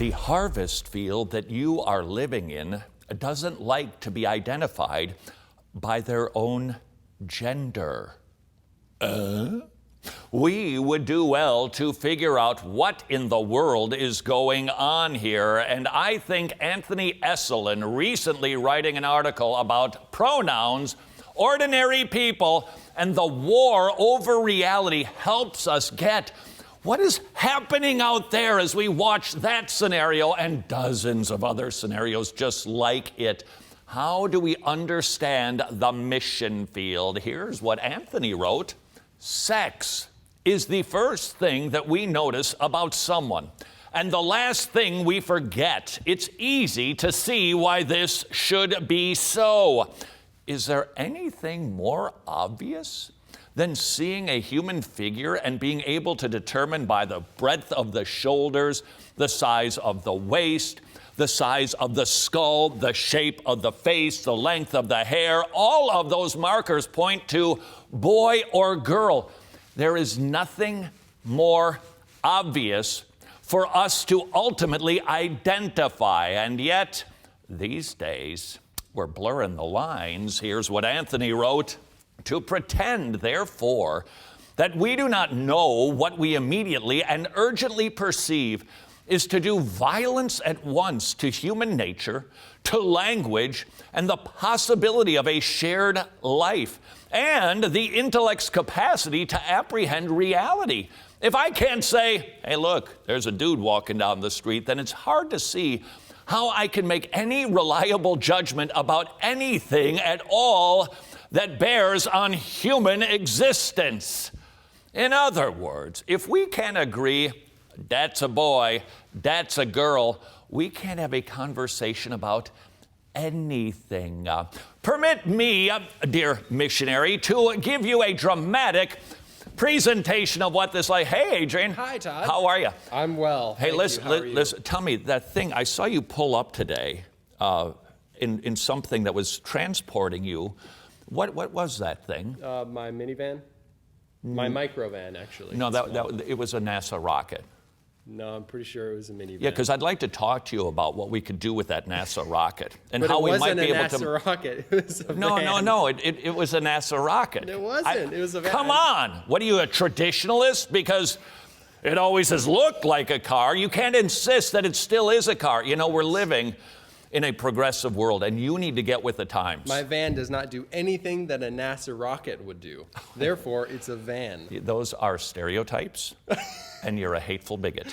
The harvest field that you are living in doesn't like to be identified by their own gender. We would do well to figure out what in the world is going on here. And I think Anthony Esselin, recently writing an article about pronouns, ordinary people, and the war over reality, helps us get what is happening out there as we watch that scenario and dozens of other scenarios just like it. How do we understand the mission field? Here's what Anthony wrote. Sex is the first thing that we notice about someone, and the last thing we forget. It's easy to see why this should be so. Is there anything more obvious than seeing a human figure and being able to determine by the breadth of the shoulders, the size of the waist, the size of the skull, the shape of the face, the length of the hair? All of those markers point to boy or girl. There is nothing more obvious for us to ultimately identify. And yet, these days, we're blurring the lines. Here's what Anthony wrote. To pretend, therefore, that we do not know what we immediately and urgently perceive is to do violence at once to human nature, to language, and the possibility of a shared life, and the intellect's capacity to apprehend reality. If I can't say, hey, look, there's a dude walking down the street, then it's hard to see how I can make any reliable judgment about anything at all that bears on human existence. In other words, if we can't agree, that's a boy, that's a girl, we can't have a conversation about anything. Permit me, dear missionary, to give you a dramatic presentation of what this like. Hey, Adrian. Hi, Todd. How are you? I'm well. Hey, listen, tell me, that thing, I saw you pull up today in something that was transporting you. What was that thing? My minivan? My microvan, actually. No, it was a NASA rocket. No, I'm pretty sure it was a minivan. Yeah, because I'd like to talk to you about what we could do with that NASA rocket and but how we might be able to. It wasn't a NASA rocket. It was a van. No. It was a NASA rocket. It wasn't. It was a van. Come on. What are you, a traditionalist? Because it always has looked like a car. You can't insist that it still is a car. You know, we're living in a progressive world, and you need to get with the times. My van does not do anything that a NASA rocket would do. Therefore, it's a van. Those are stereotypes, and you're a hateful bigot.